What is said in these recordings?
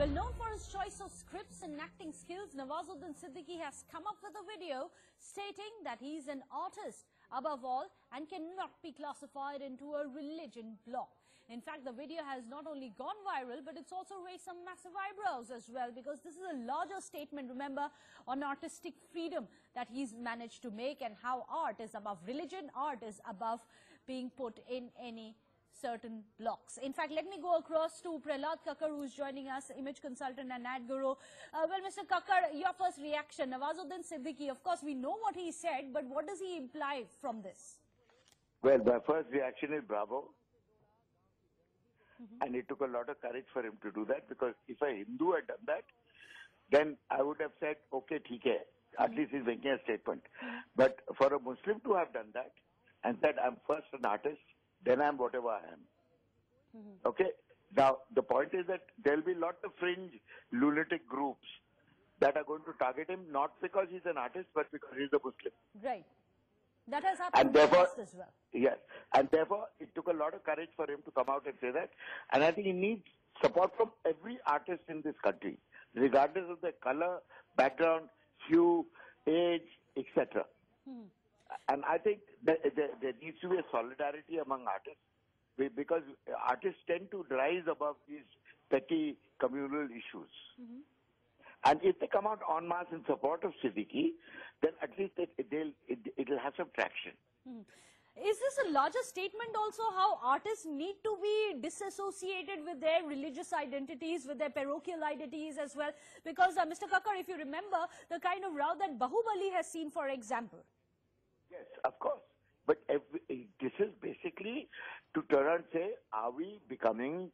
Well known for his choice of scripts and acting skills, Nawazuddin Siddiqui has come up with a video stating that he is an artist above all and cannot be classified into a religion block. In fact, the video has not only gone viral, but it's also raised some massive eyebrows as well, because this is a larger statement, remember, on artistic freedom that he's managed to make, and how art is above religion, art is above being put in any certain blocks. In fact, let me go across to Prahlad Kakkar, who's joining us, image consultant and ad guru. Well, Mr. Kakkar, your first reaction, Nawazuddin Siddiqui, of course, we know what he said, but what does he imply from this? Well, my first reaction is bravo. And it took a lot of courage for him to do that, because if a Hindu had done that, then I would have said, okay, theek hai. At least he's making a statement. But for a Muslim to have done that and said, I'm first an artist, then I'm whatever I am. Okay? Now, the point is that there will be lots of fringe lunatic groups that are going to target him, not because he's an artist, but because he's a Muslim. Right. That has happened in the past as well. Yes. And therefore, it took a lot of courage for him to come out and say that. And I think he needs support from every artist in this country, regardless of their color, background, hue, age, etc. And I think that there needs to be a solidarity among artists, because artists tend to rise above these petty communal issues. And if they come out en masse in support of Siddiqui, then at least it'll have some traction. Is this a larger statement also, how artists need to be disassociated with their religious identities, with their parochial identities as well? Because, Mr. Kakkar, if you remember, the kind of row that Bahubali has seen, for example. Yes, of course. But this is basically to turn and say, are we becoming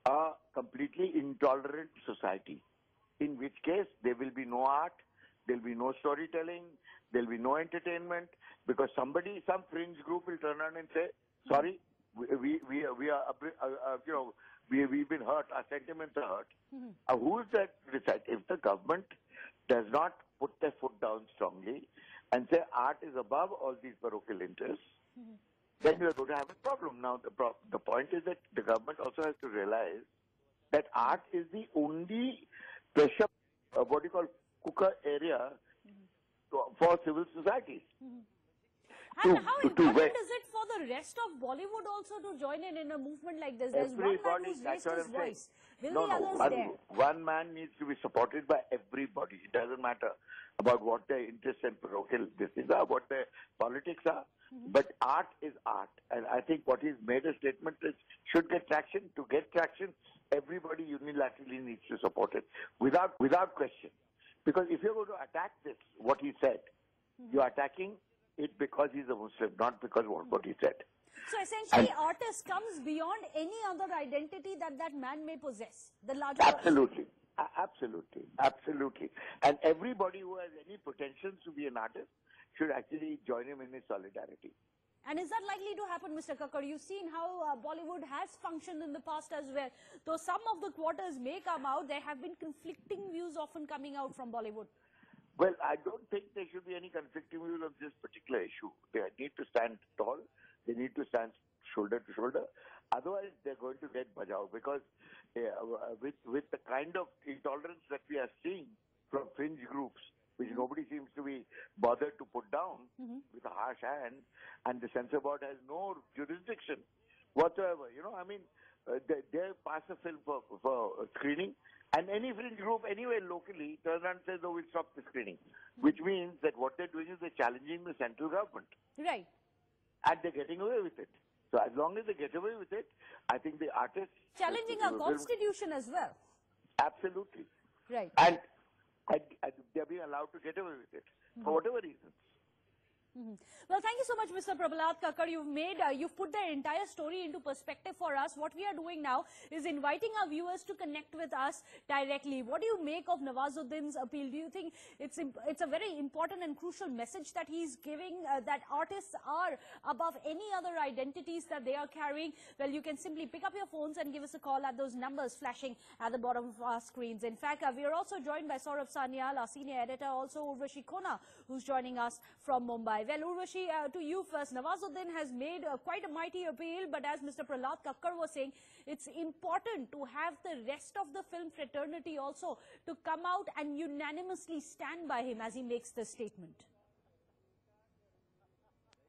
a completely intolerant society? In which case, there will be no art, there will be no storytelling, there will be no entertainment, because some fringe group will turn around and say, sorry, we've been hurt, our sentiments are hurt. Who is that to decide? If the government does not put their foot down strongly and say art is above all these parochial interests, then we are going to have a problem. Now, the point is that the government also has to realize that art is the only pressure, cooker area for civil societies. And how important is it for the rest of Bollywood also to join in a movement like this? There's one man who's raised his voice. Will the others dare? One man needs to be supported by everybody. It doesn't matter about what their interests and parochial business are, what their politics are. But art is art. And I think what he's made a statement is, should get traction. To get traction, everybody unilaterally needs to support it without question. Because if you're going to attack this, what he said, you're attacking it because he's a Muslim, not because of what he said. So essentially, artist comes beyond any other identity that man may possess. The larger Absolutely. Absolutely. And everybody who has any pretensions to be an artist should actually join him in his solidarity. And is that likely to happen, Mr. Kakkar? You've seen how Bollywood has functioned in the past as well. Though some of the quarters may come out, there have been conflicting views often coming out from Bollywood. Well, I don't think there should be any conflicting views on this particular issue. They need to stand tall. They need to stand shoulder to shoulder. Otherwise, they're going to get bajao, because with the kind of intolerance that we are seeing from fringe groups, which nobody seems to be bothered to put down with a harsh hand, and the censor board has no jurisdiction whatsoever. They pass a film for screening, and any fringe group anywhere locally turns around and says, no, we'll stop the screening, which means that what they're doing is they're challenging the central government. Right. And they're getting away with it. So as long as they get away with it, I think the artists... Challenging our constitution as well. Absolutely. Right. And they're being allowed to get away with it, for whatever reasons. Well, thank you so much, Mr. Prahlad Kakkar. You've put the entire story into perspective for us. What we are doing now is inviting our viewers to connect with us directly. What do you make of Nawazuddin's appeal? Do you think it's a very important and crucial message that he's giving, that artists are above any other identities that they are carrying? Well, you can simply pick up your phones and give us a call at those numbers flashing at the bottom of our screens. In fact, we are also joined by Saurabh Sanyal, our senior editor, also Urvashi Khona, who's joining us from Mumbai. Well, Urvashi, to you first. Nawazuddin has made quite a mighty appeal, but as Mr. Prahlad Kakkar was saying, it's important to have the rest of the film fraternity also to come out and unanimously stand by him as he makes this statement.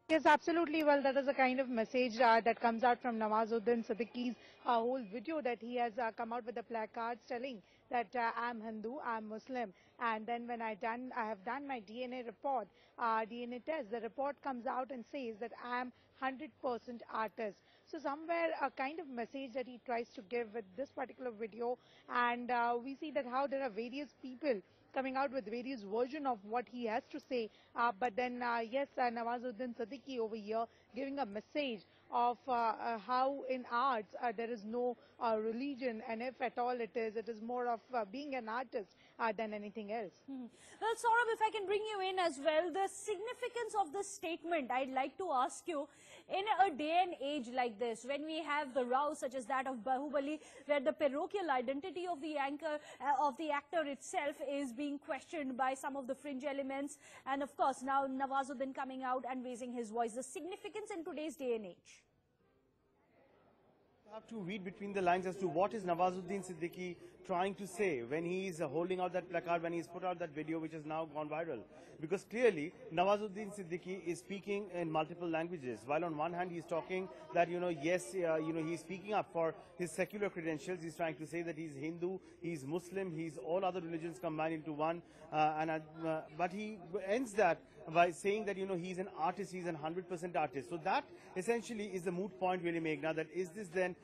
Yes, absolutely. Well, that is a kind of message that comes out from Nawazuddin Siddiqui's whole video, that he has come out with the placards telling that I'm Hindu, I'm Muslim, and then when I have done my DNA report, DNA test, the report comes out and says that I'm 100% artist. So somewhere a kind of message that he tries to give with this particular video, and we see that how there are various people coming out with various version of what he has to say, but then yes, Nawazuddin Siddiqui over here giving a message of how in arts there is no religion, and if at all it is more of being an artist than anything else. Well, Saurabh, if I can bring you in as well, the significance of this statement, I'd like to ask you, in a day and age like this, when we have the rows such as that of Bahubali, where the parochial identity of the actor itself is being questioned by some of the fringe elements, and of course now Nawazuddin coming out and raising his voice, the significance in today's day and age. You have to read between the lines as to what is Nawazuddin Siddiqui trying to say when he is holding out that placard, when he's put out that video which has now gone viral. Because clearly Nawazuddin Siddiqui is speaking in multiple languages. While on one hand he's talking that, yes, he's speaking up for his secular credentials. He's trying to say that he's Hindu, he's Muslim, he's all other religions combined into one. But he ends that by saying that, he's an artist, he's an 100% artist. So that essentially is the moot point really, Meghna, that is this then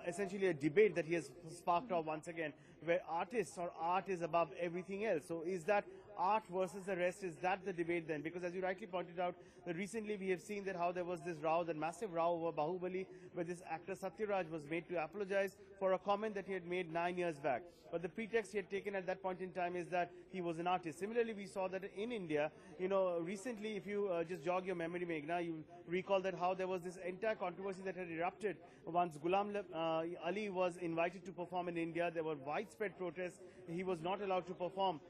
essentially a debate that he has sparked off once again, where artists or art is above everything else. So is that art versus the rest, is that the debate then? Because as you rightly pointed out, that recently we have seen that how there was this row, that massive row over Bahubali, where this actor Satyaraj was made to apologize for a comment that he had made 9 years back. But the pretext he had taken at that point in time is that he was an artist. Similarly, we saw that in India, recently, if you just jog your memory, Meghna, you recall that how there was this entire controversy that had erupted once Ghulam Ali was invited to perform in India. There were widespread protests. He was not allowed to perform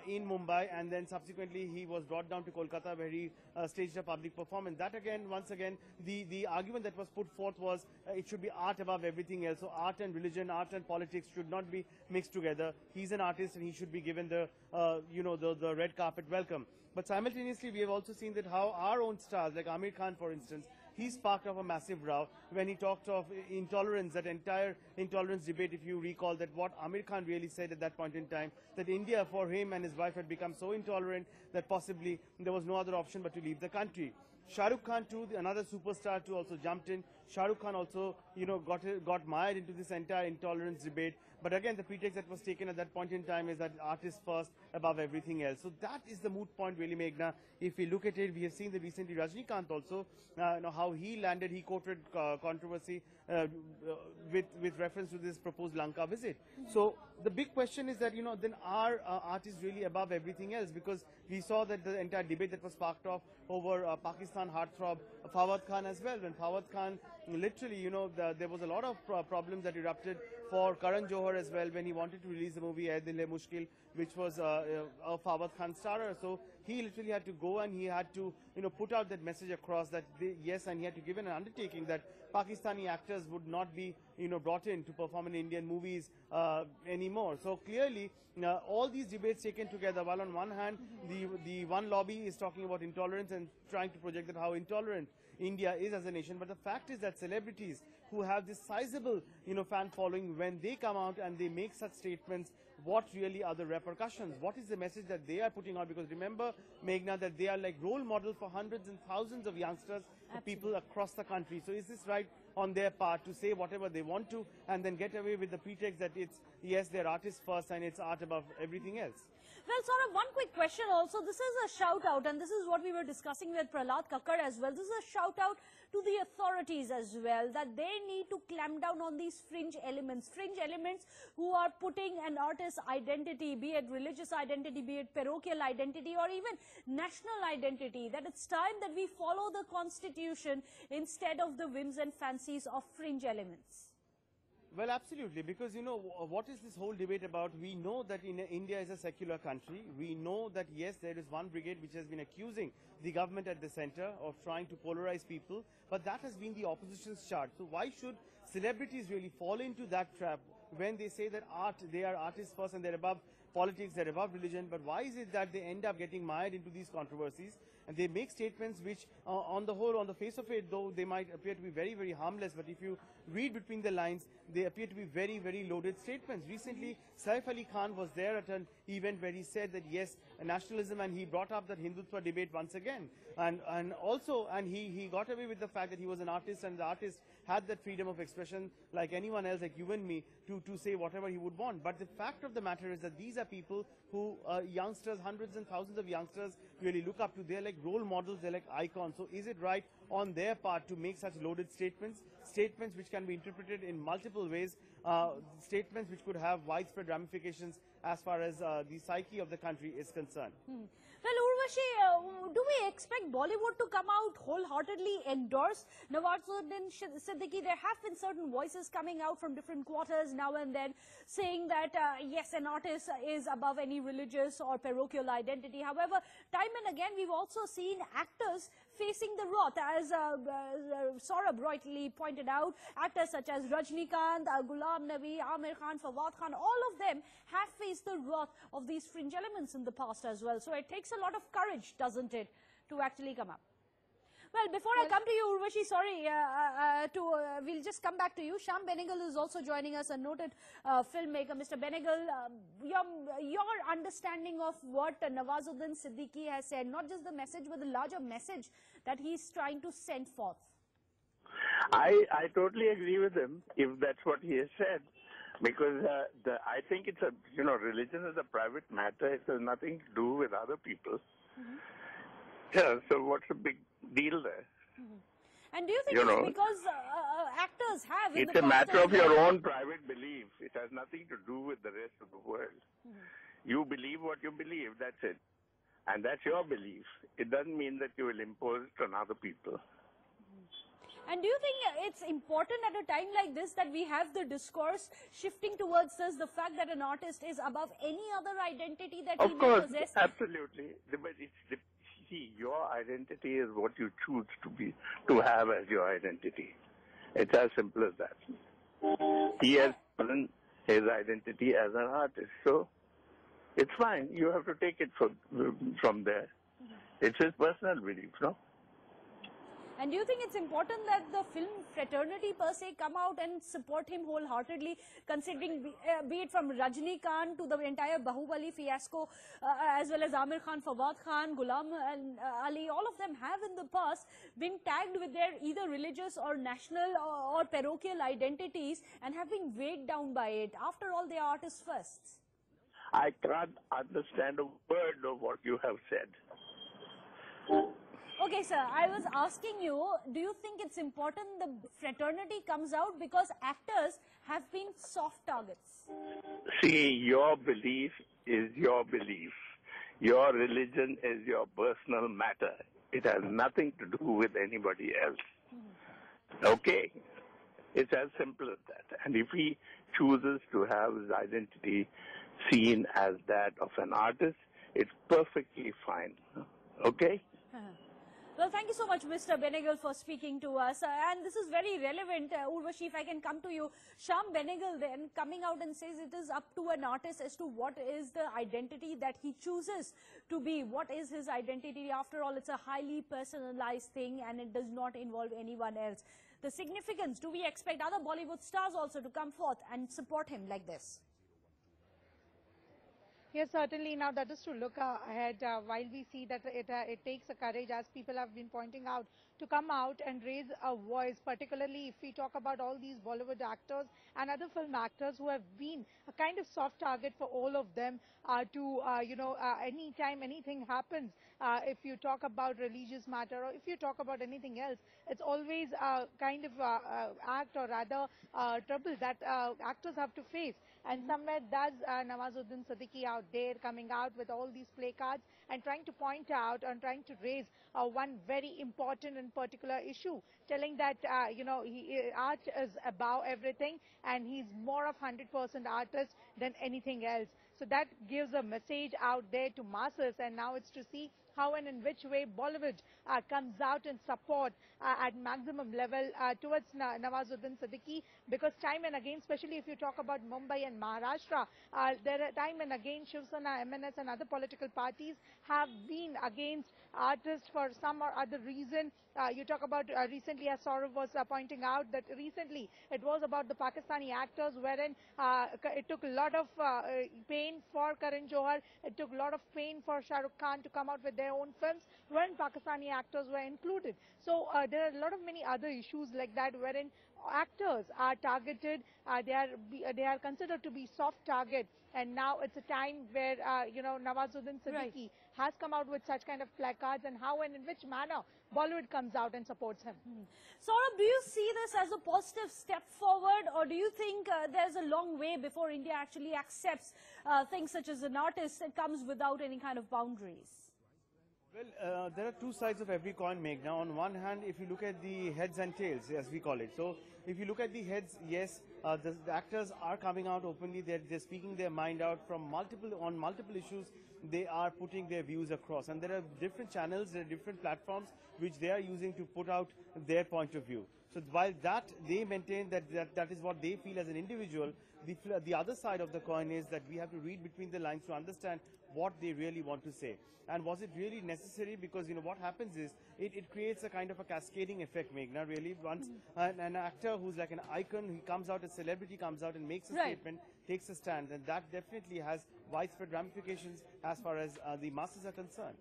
in Mumbai, and then subsequently he was brought down to Kolkata, where he staged a public performance. That again, once again, the argument that was put forth was it should be art above everything else. So art and religion, art and politics should not be mixed together. He's an artist and he should be given the the red carpet welcome. But simultaneously, we have also seen that how our own stars, like Amir Khan, for instance, he sparked off a massive row when he talked of intolerance, that entire intolerance debate, if you recall, that what Amir Khan really said at that point in time, that India, for him and his wife, had become so intolerant that possibly there was no other option but to leave the country. Shah Rukh Khan too, another superstar too, also jumped in. Shah Rukh Khan also, got mired into this entire intolerance debate. But again, the pretext that was taken at that point in time is that art is first above everything else. So that is the moot point really, Meghna. If we look at it, we have seen that recently Rajnikant also, how he landed, he quoted controversy with reference to this proposed Lanka visit. So the big question is that, then are artists really above everything else? Because we saw that the entire debate that was sparked off over Pakistan heartthrob Fawad Khan as well. When Fawad Khan literally, there was a lot of problems that erupted for Karan Johar as well when he wanted to release the movie Ae Dil Hai Mushkil, which was a Fawad Khan starrer. So he literally had to go and he had to, put out that message across that yes, and he had to give an undertaking that Pakistani actors would not be, brought in to perform in Indian movies anymore. So clearly, all these debates taken together, while on one hand, the one lobby is talking about intolerance and trying to project that how intolerant India is as a nation, but the fact is that celebrities who have this sizable, fan following, when they come out and they make such statements, what really are the repercussions? What is the message that they are putting out? Because remember, Meghna, that they are like role models for hundreds and thousands of youngsters, people across the country. So is this right on their part to say whatever they want to and then get away with the pretext that it's, yes, they're artists first and it's art above everything else? Well, Saurabh, one quick question also. This is a shout out, and this is what we were discussing with Prahlad Kakkar as well. This is a shout out to the authorities as well, that they need to clamp down on these fringe elements who are putting an artist's identity, be it religious identity, be it parochial identity, or even national identity, that it's time that we follow the constitution instead of the whims and fancies of fringe elements. Well, absolutely, because what is this whole debate about? We know that India is a secular country. We know that yes, there is one brigade which has been accusing the government at the center of trying to polarize people, but that has been the opposition's charge. So why should celebrities really fall into that trap when they say that they are artists first and they're above politics, they're above religion? But why is it that they end up getting mired into these controversies and they make statements which on the whole, on the face of it, though they might appear to be very, very harmless, but if you read between the lines, they appear to be very, very loaded statements. Recently, Saif Ali Khan was there at an event where he said that yes, nationalism, and he brought up that Hindutva debate once again. And he got away with the fact that he was an artist, and the artist had that freedom of expression like anyone else, like you and me, to say whatever he would want. But the fact of the matter is that these are people who youngsters, hundreds and thousands of youngsters really look up to. They're like role models, they're like icons. So is it right on their part to make such loaded statements which can be interpreted in multiple ways, statements which could have widespread ramifications as far as the psyche of the country is concerned? Well, Urvashi, do we expect Bollywood to come out wholeheartedly endorse Nawazuddin Siddiqui? There have been certain voices coming out from different quarters now and then saying that, yes, an artist is above any religious or parochial identity. However, time and again, we've also seen actors facing the wrath. As Saurabh rightly pointed out, actors such as Rajnikant, Ghulam Nabi, Amir Khan, Fawad Khan, all of them have faced the wrath of these fringe elements in the past as well. So it takes a lot of courage, doesn't it, to actually come up? Well, before I come to you, Urvashi, sorry, we'll just come back to you. Shyam Benegal is also joining us, a noted filmmaker. Mr. Benegal, your understanding of what Nawazuddin Siddiqui has said, not just the message, but the larger message that he's trying to send forth. I totally agree with him if that's what he has said, because I think it's religion is a private matter. It has nothing to do with other people. Yeah, so what's the big deal there? And do you think it's because actors have in it's the a past matter of your own private belief. It has nothing to do with the rest of the world. You believe what you believe, that's it. And that's your belief. It doesn't mean that you will impose it on other people. And do you think it's important at a time like this that we have the discourse shifting towards this, the fact that an artist is above any other identity that he may possess? Absolutely. But see, your identity is what you choose to have as your identity. It's as simple as that. He has chosen his identity as an artist, so it's fine. You have to take it from there. It's his personal belief, no? And do you think it's important that the film fraternity per se come out and support him wholeheartedly, considering be it from Rajnikant to the entire Bahubali fiasco, as well as Amir Khan, Fawad Khan, Ghulam and Ali, all of them have in the past been tagged with their either religious or national or parochial identities and have been weighed down by it. After all, they are artists first. I can't understand a word of what you have said. Okay, sir, I was asking you, do you think it's important the fraternity comes out because actors have been soft targets? See, your belief is your belief. Your religion is your personal matter. It has nothing to do with anybody else. Okay? It's as simple as that. And if he chooses to have his identity seen as that of an artist, it's perfectly fine. Okay? Well, thank you so much, Mr. Benegal, for speaking to us. And this is very relevant. Urvashi, if I can come to you. Shyam Benegal then coming out and says it is up to an artist as to what is the identity that he chooses to be. What is his identity? After all, it's a highly personalized thing and it does not involve anyone else. The significance, do we expect other Bollywood stars also to come forth and support him like this? Yes, certainly. Now that is to look ahead while we see that it takes a courage, as people have been pointing out, to come out and raise a voice, particularly if we talk about all these Bollywood actors and other film actors who have been a kind of soft target for all of them anytime anything happens, if you talk about religious matter or if you talk about anything else, it's always a kind of act or rather trouble that actors have to face. And somewhere does Nawazuddin Siddiqui out there coming out with all these placards and trying to point out and trying to raise one very important and one particular issue, telling that, art is above everything and he's more of 100% artist than anything else. So that gives a message out there to masses, and now it's to see how and in which way Bollywood comes out and support at maximum level towards Nawazuddin Siddiqui, because time and again, especially if you talk about Mumbai and Maharashtra, there are time and again Shiv Sena, MNS and other political parties have been against artists for some or other reason. You talk about recently, as Saurav was pointing out, that recently it was about the Pakistani actors, wherein it took a lot of pain for Karan Johar, it took a lot of pain for Shah Rukh Khan to come out with their own films when Pakistani actors were included. So there are a lot of many other issues like that, wherein actors are targeted, they are considered to be soft target, and now it's a time where Nawazuddin Siddiqui has come out with such kind of placards, and how and in which manner Bollywood comes out and supports him. Saurabh, do you see this as a positive step forward, or do you think there's a long way before India actually accepts things such as an artist that comes without any kind of boundaries? Well, there are two sides of every coin, Meghna. On one hand, if you look at the heads and tails, as we call it. So, if you look at the heads, yes, the actors are coming out openly. They're speaking their mind out on multiple issues. They are putting their views across, and there are different channels, there are different platforms which they are using to put out their point of view. So while that they maintain that is what they feel as an individual, the other side of the coin is that we have to read between the lines to understand what they really want to say. And was it really necessary? Because what happens is it creates a kind of a cascading effect, Meghna, really. Once an actor who's like an icon, he comes out, a celebrity comes out and makes a statement, takes a stand, and that definitely has widespread ramifications as far as the masses are concerned.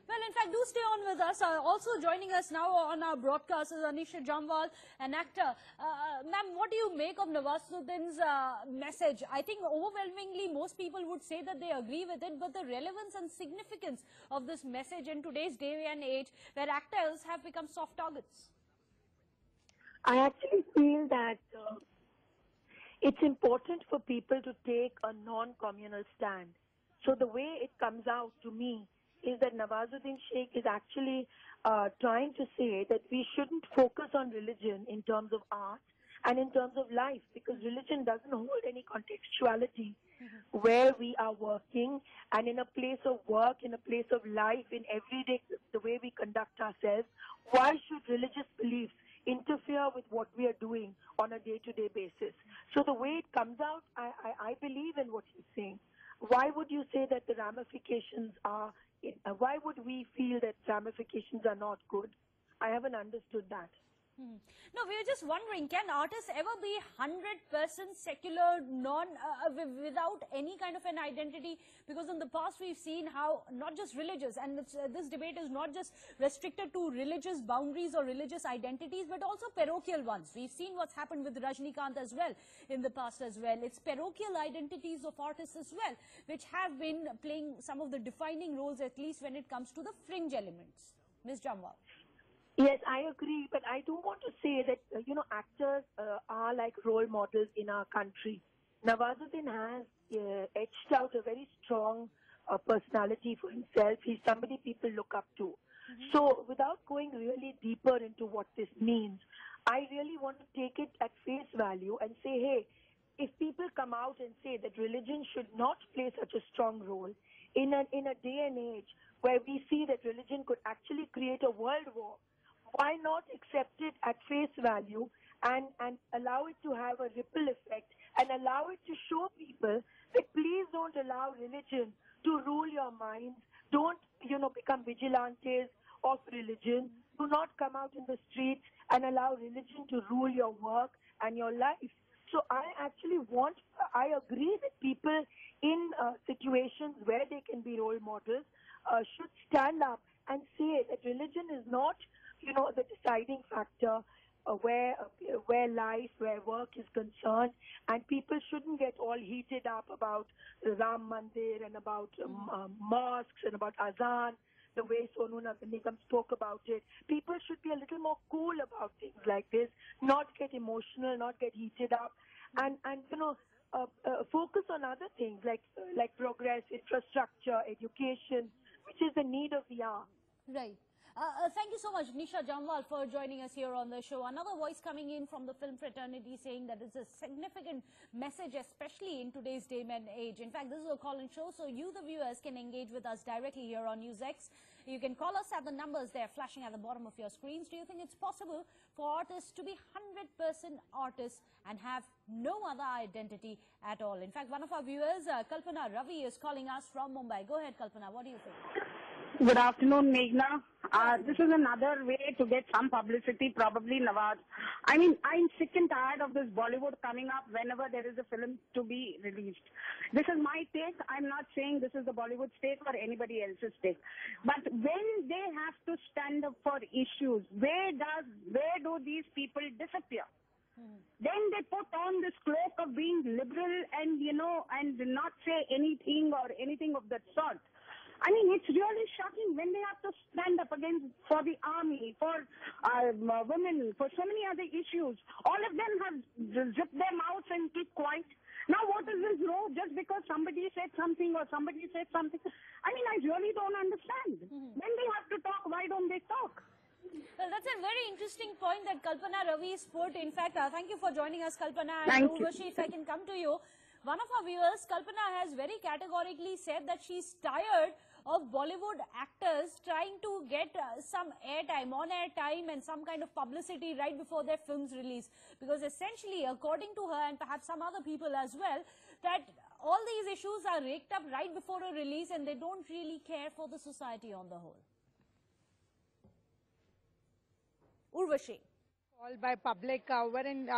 Well, in fact, do stay on with us. Also joining us now on our broadcast is Anisha Jamwal, an actor. Ma'am, what do you make of Nawazuddin's message? I think overwhelmingly most people would say that they agree with it, but the relevance and significance of this message in today's day and age where actors have become soft targets. I actually feel that it's important for people to take a non-communal stand. So the way it comes out to me is that Nawazuddin Sheikh is actually trying to say that we shouldn't focus on religion in terms of art and in terms of life, because religion doesn't hold any contextuality where we are working and in a place of work, in a place of life, in everyday, the way we conduct ourselves. Why should religious beliefs interfere with what we are doing on a day-to-day basis? So the way it comes out, I believe in what he's saying. Why would you say that the ramifications are, why would we feel that ramifications are not good? I haven't understood that. No, we were just wondering, can artists ever be 100% secular, without any kind of an identity? Because in the past we've seen how not just religious, and this debate is not just restricted to religious boundaries or religious identities, but also parochial ones. We've seen what's happened with Rajnikant as well in the past as well. It's parochial identities of artists as well, which have been playing some of the defining roles, at least when it comes to the fringe elements. Ms. Jamwal. Yes, I agree, but I do want to say that, actors are like role models in our country. Nawazuddin has etched out a very strong personality for himself. He's somebody people look up to. So without going really deeper into what this means, I really want to take it at face value and say, hey, if people come out and say that religion should not play such a strong role in a day and age where we see that religion could actually create a world war, why not accept it at face value and allow it to have a ripple effect and allow it to show people that please don't allow religion to rule your minds. Don't, become vigilantes of religion. Do not come out in the streets and allow religion to rule your work and your life. So I agree that people in situations where they can be role models should stand up and say that religion is not the deciding factor where life, where work is concerned, and people shouldn't get all heated up about Ram Mandir and about mosques and about Azan, the way Sonu Nigam spoke about it. People should be a little more cool about things like this, not get emotional, not get heated up, and focus on other things like progress, infrastructure, education, which is the need of the hour. Right. Thank you so much, Nisha Jamwal, for joining us here on the show. Another voice coming in from the film fraternity saying that it's a significant message, especially in today's day and age. In fact, this is a call-in show, so you, the viewers, can engage with us directly here on NewsX. You can call us at the numbers there flashing at the bottom of your screens. Do you think it's possible for artists to be 100% artists and have no other identity at all? In fact, one of our viewers, Kalpana Ravi, is calling us from Mumbai. Go ahead, Kalpana. What do you think? Good afternoon, Meghna. This is another way to get some publicity, probably Nawaz. I mean, I'm sick and tired of this Bollywood coming up whenever there is a film to be released. This is my take. I'm not saying this is the Bollywood take or anybody else's take. But when they have to stand up for issues, where do these people disappear? Then they put on this cloak of being liberal and, and not say anything or anything of that sort. I mean, it's really shocking when they have to stand up for the army, for women, for so many other issues. All of them have zipped their mouths and keep quiet. Now, what is this role? Just because somebody said something or somebody said something. I mean, I really don't understand. When they have to talk, why don't they talk? Well, that's a very interesting point that Kalpana Ravi put. In fact, thank you for joining us, Kalpana. Thank and you. Urvashi, if I can come to you. One of our viewers, Kalpana, has very categorically said that she's tired of Bollywood actors trying to get some airtime, on-air time and some kind of publicity right before their film's release. Because essentially, according to her and perhaps some other people as well, that all these issues are raked up right before a release and they don't really care for the society on the whole. Urvashi. Called by public, wherein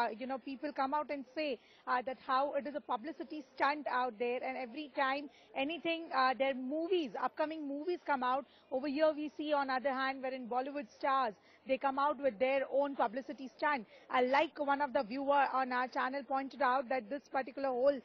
people come out and say that how it is a publicity stunt out there, and every time anything, their movies, upcoming movies come out. Over here we see, on other hand, wherein Bollywood stars, they come out with their own publicity stunt. Like one of the viewer on our channel pointed out, that this particular whole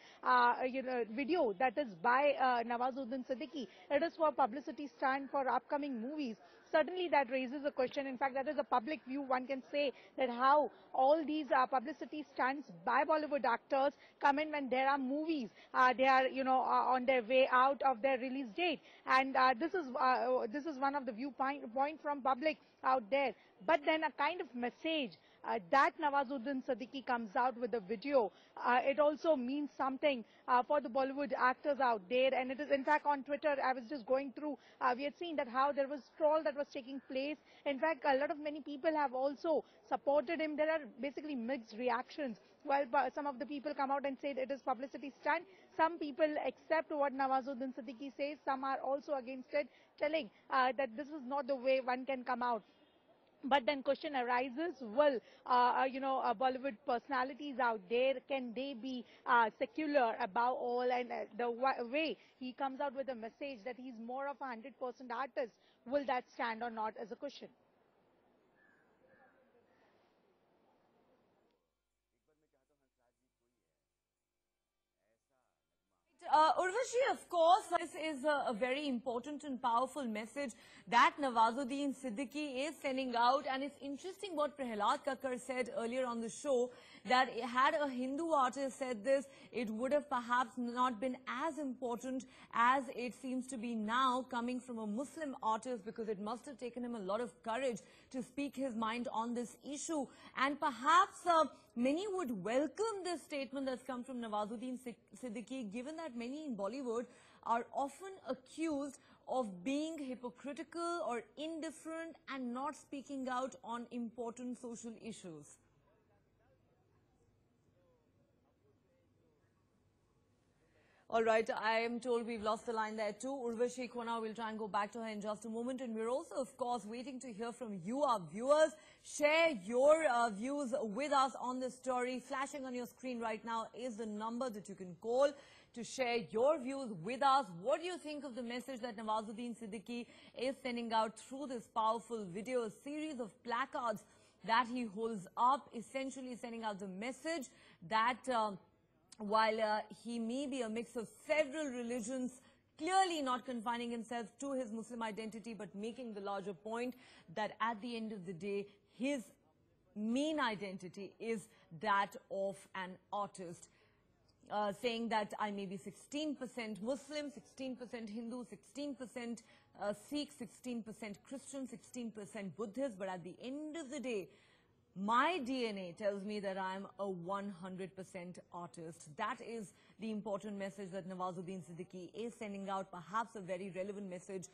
video that is by Nawazuddin Siddiqui, it is for publicity stunt for upcoming movies. Certainly that raises a question. In fact, that is a public view. One can say that how all these publicity stunts by Bollywood actors come in when there are movies. They are, on their way out of their release date. And this is one of the viewpoint from public out there. But then a kind of message that Nawazuddin Siddiqui comes out with a video, it also means something for the Bollywood actors out there. And it is, in fact, on Twitter, I was just going through, we had seen that how there was troll that was taking place. In fact, many people have also supported him. There are basically mixed reactions. While some of the people come out and say it is publicity stunt, some people accept what Nawazuddin Siddiqui says. Some are also against it, telling that this is not the way one can come out. But then question arises, well, Bollywood personalities out there, can they be secular above all? And the way he comes out with a message that he's more of a 100% artist, will that stand or not as a question? Urvashi, of course, this is a very important and powerful message that Nawazuddin Siddiqui is sending out. And it's interesting what Prahlad Kakkar said earlier on the show, that had a Hindu artist said this, it would have perhaps not been as important as it seems to be now, coming from a Muslim artist, because it must have taken him a lot of courage to speak his mind on this issue. And perhaps many would welcome this statement that's come from Nawazuddin Siddiqui, given that many in Bollywood are often accused of being hypocritical or indifferent and not speaking out on important social issues. All right, I am told we've lost the line there too. Urvashi Khona, we'll try and go back to her in just a moment. And we're also, of course, waiting to hear from you, our viewers. Share your views with us on this story. Flashing on your screen right now is the number that you can call to share your views with us. What do you think of the message that Nawazuddin Siddiqui is sending out through this powerful video? A series of placards that he holds up, essentially sending out the message that while he may be a mix of several religions, clearly not confining himself to his Muslim identity, but making the larger point that at the end of the day, his main identity is that of an artist. saying that I may be 16% Muslim, 16% Hindu, 16% Sikh, 16% Christian, 16% Buddhist, but at the end of the day, my DNA tells me that I'm a 100% artist. That is the important message that Nawazuddin Siddiqui is sending out, perhaps a very relevant message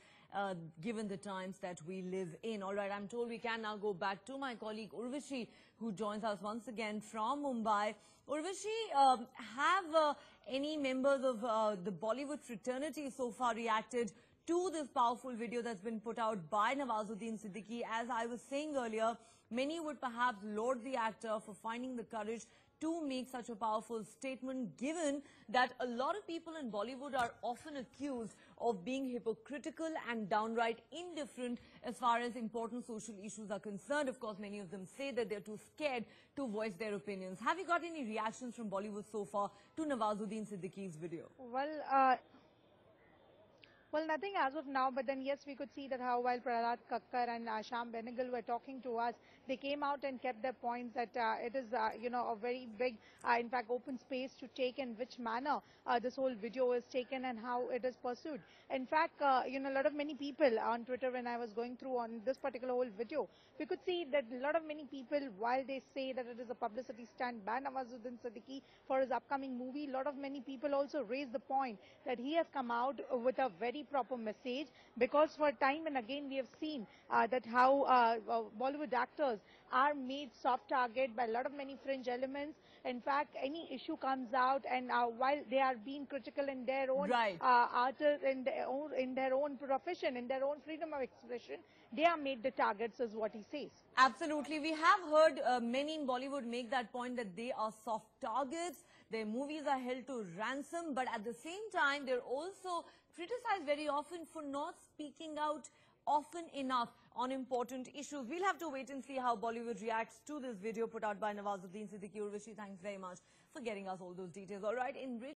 given the times that we live in. All right, I'm told we can now go back to my colleague Urvashi, who joins us once again from Mumbai. Urvashi, have any members of the Bollywood fraternity so far reacted to this powerful video that's been put out by Nawazuddin Siddiqui? As I was saying earlier, many would perhaps laud the actor for finding the courage to make such a powerful statement, given that a lot of people in Bollywood are often accused of being hypocritical and downright indifferent as far as important social issues are concerned. Of course, many of them say that they're too scared to voice their opinions. Have you got any reactions from Bollywood so far to Nawazuddin Siddiqui's video? Well, nothing as of now, but then yes, we could see that how while Prahlad Kakkar and Shyam Benegal were talking to us, they came out and kept their points that it is, a very big, in fact, open space to take in which manner this whole video is taken and how it is pursued. In fact, a lot of many people on Twitter, when I was going through on this particular whole video, we could see that a lot of many people, while they say that it is a publicity stunt by Nawazuddin Siddiqui for his upcoming movie, many people also raised the point that he has come out with a very proper message, because for time and again we have seen that how Bollywood actors are made soft target by a lot of many fringe elements. In fact, any issue comes out, and while they are being critical in their own art, in their own profession, in their own freedom of expression, they are made the targets, is what he says. Absolutely. We have heard many in Bollywood make that point that they are soft targets. Their movies are held to ransom, but at the same time, they're also criticized very often for not speaking out often enough on important issues. We'll have to wait and see how Bollywood reacts to this video put out by Nawazuddin Siddiqui. Urvashi, thanks very much for getting us all those details. All right.